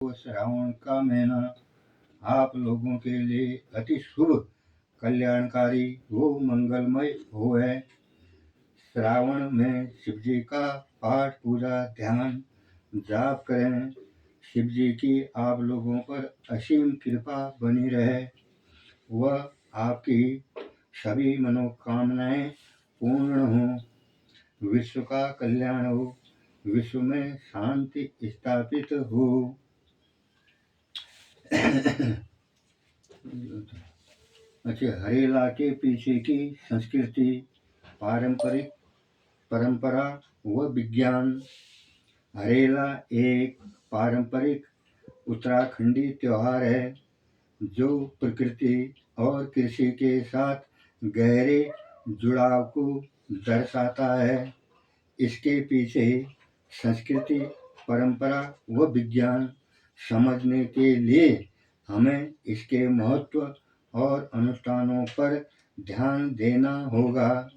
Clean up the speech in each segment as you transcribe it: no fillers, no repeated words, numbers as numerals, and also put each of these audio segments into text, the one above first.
श्रावण का महीना आप लोगों के लिए अति शुभ, कल्याणकारी व मंगलमय हो है। श्रावण में शिव जी का पाठ, पूजा, ध्यान, जाप करें। शिव जी की आप लोगों पर असीम कृपा बनी रहे, वह आपकी सभी मनोकामनाएं पूर्ण हो, विश्व का कल्याण हो, विश्व में शांति स्थापित हो। अच्छा, हरेला के पीछे की संस्कृति, पारंपरिक परंपरा व विज्ञान। हरेला एक पारंपरिक उत्तराखंडी त्योहार है जो प्रकृति और कृषि के साथ गहरे जुड़ाव को दर्शाता है। इसके पीछे संस्कृति, परंपरा व विज्ञान समझने के लिए हमें इसके महत्व और अनुष्ठानों पर ध्यान देना होगा।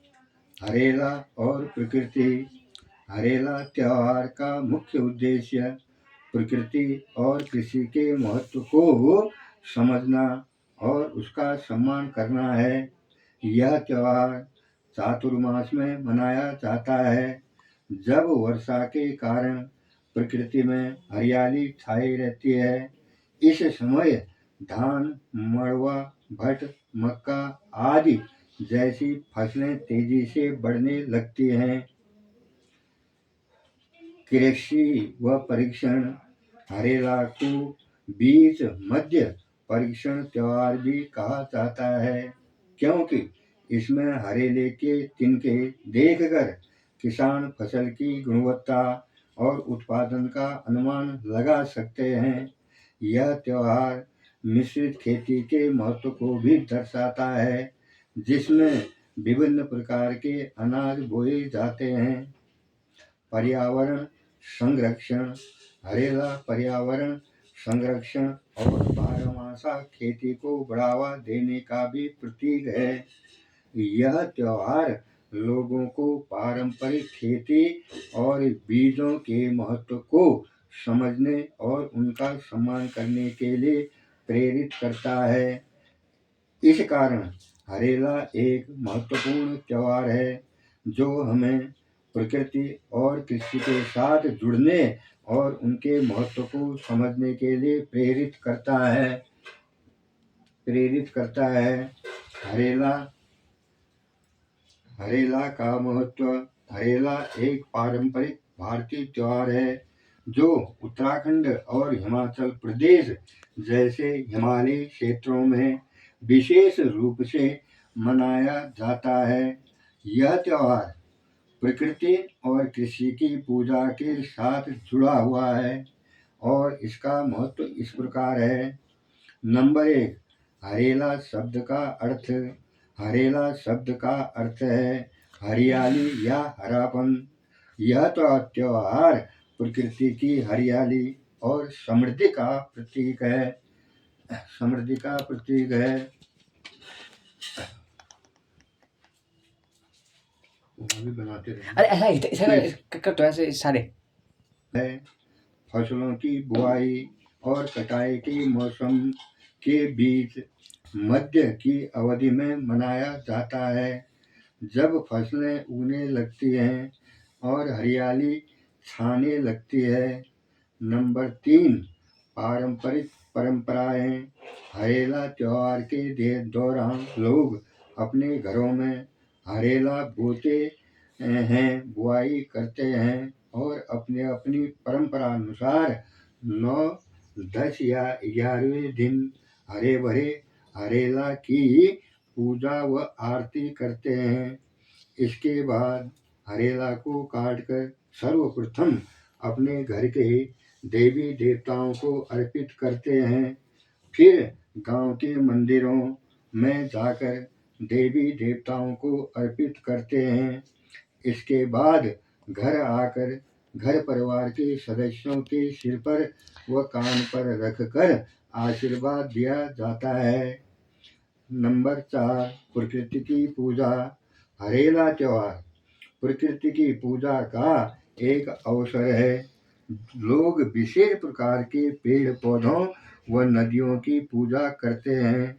हरेला और प्रकृति। हरेला त्योहार का मुख्य उद्देश्य प्रकृति और कृषि के महत्व को समझना और उसका सम्मान करना है। यह त्योहार चातुर्मास में मनाया जाता है, जब वर्षा के कारण प्रकृति में हरियाली छाई रहती है। इस समय धान, मड़वा, भट, मक्का आदि जैसी फसलें तेजी से बढ़ने लगती हैं। कृषि व परीक्षण। हरेला को बीज मध्य परीक्षण त्योहार भी कहा जाता है, क्योंकि इसमें हरेले के तिनके देखकर किसान फसल की गुणवत्ता और उत्पादन का अनुमान लगा सकते हैं। यह त्योहार मिश्रित खेती के महत्व को भी दर्शाता है, जिसमें विभिन्न प्रकार के अनाज बोए जाते हैं। पर्यावरण संरक्षण। हरेला पर्यावरण संरक्षण और बारहमासा खेती को बढ़ावा देने का भी प्रतीक है। यह त्योहार लोगों को पारंपरिक खेती और बीजों के महत्व को समझने और उनका सम्मान करने के लिए प्रेरित करता है। इस कारण हरेला एक महत्वपूर्ण त्योहार है जो हमें प्रकृति और कृषि के साथ जुड़ने और उनके महत्व को समझने के लिए प्रेरित करता है। हरेला का महत्व। हरेला एक पारंपरिक भारतीय त्योहार है जो उत्तराखंड और हिमाचल प्रदेश जैसे हिमालयी क्षेत्रों में विशेष रूप से मनाया जाता है। यह त्योहार प्रकृति और कृषि की पूजा के साथ जुड़ा हुआ है और इसका महत्व इस प्रकार है। नंबर 1, हरेला शब्द का अर्थ। हरेला शब्द का अर्थ है हरियाली या हरापन। यह तो त्योहार प्रकृति की हरियाली और समृद्धि का प्रतीक है। अरे ऐसा ऐसे सारे है। फसलों की बुआई और कटाई के मौसम के बीच मध्य की अवधि में मनाया जाता है, जब फसलें उगने लगती हैं और हरियाली छाने लगती है। नंबर 3, पारंपरिक परंपराएं। हरेला त्योहार के दौरान लोग अपने घरों में हरेला बोते हैं, बुआई करते हैं और अपने अपनी परंपरा अनुसार 9, 10 या 11वें दिन हरे भरे हरेला की पूजा व आरती करते हैं। इसके बाद हरेला को काटकर सर्वप्रथम अपने घर के देवी देवताओं को अर्पित करते हैं। फिर गांव के मंदिरों में जाकर देवी देवताओं को अर्पित करते हैं। इसके बाद घर आकर घर परिवार के सदस्यों के सिर पर व कान पर रखकर आशीर्वाद दिया जाता है। नंबर 4, प्रकृति की पूजा। हरेला त्योहार प्रकृति की पूजा का एक अवसर है, लोग विशेष प्रकार के पेड़ पौधों व नदियों की पूजा करते हैं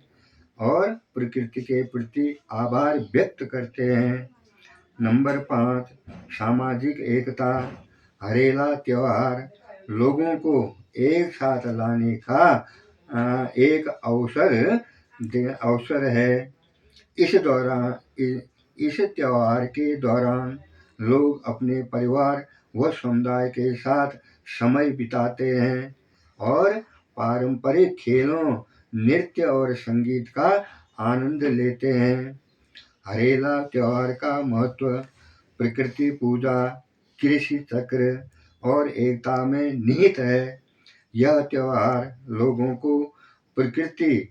और प्रकृति के प्रति आभार व्यक्त करते हैं। नंबर 5, सामाजिक एकता। हरेला त्योहार लोगों को एक साथ लाने का एक अवसर है। इस त्योहार के दौरान लोग अपने परिवार व समुदाय के साथ समय बिताते हैं और पारंपरिक खेलों, नृत्य और संगीत का आनंद लेते हैं। हरेला त्योहार का महत्व प्रकृति पूजा, कृषि चक्र और एकता में निहित है। यह त्योहार लोगों को प्रकृति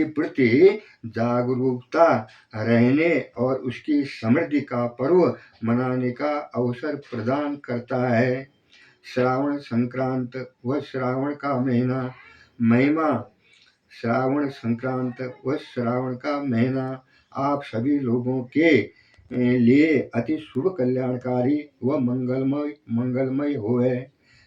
प्रति जागरूकता रहने और उसकी समृद्धि का पर्व मनाने का अवसर प्रदान करता है। श्रावण संक्रांत व श्रावण का महिमा। श्रावण संक्रांत व श्रावण का महीना आप सभी लोगों के लिए अति शुभ, कल्याणकारी व मंगलमय होए।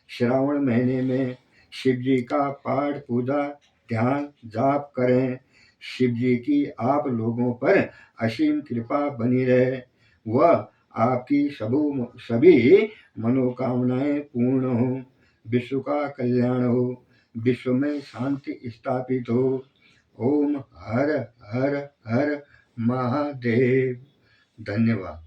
श्रावण महीने में शिव जी का पाठ, पूजा, ध्यान, जाप करें। शिव जी की आप लोगों पर असीम कृपा बनी रहे व आपकी सभी मनोकामनाएं पूर्ण हो, विश्व का कल्याण हो, विश्व में शांति स्थापित हो। ओम हर हर हर महादेव। धन्यवाद।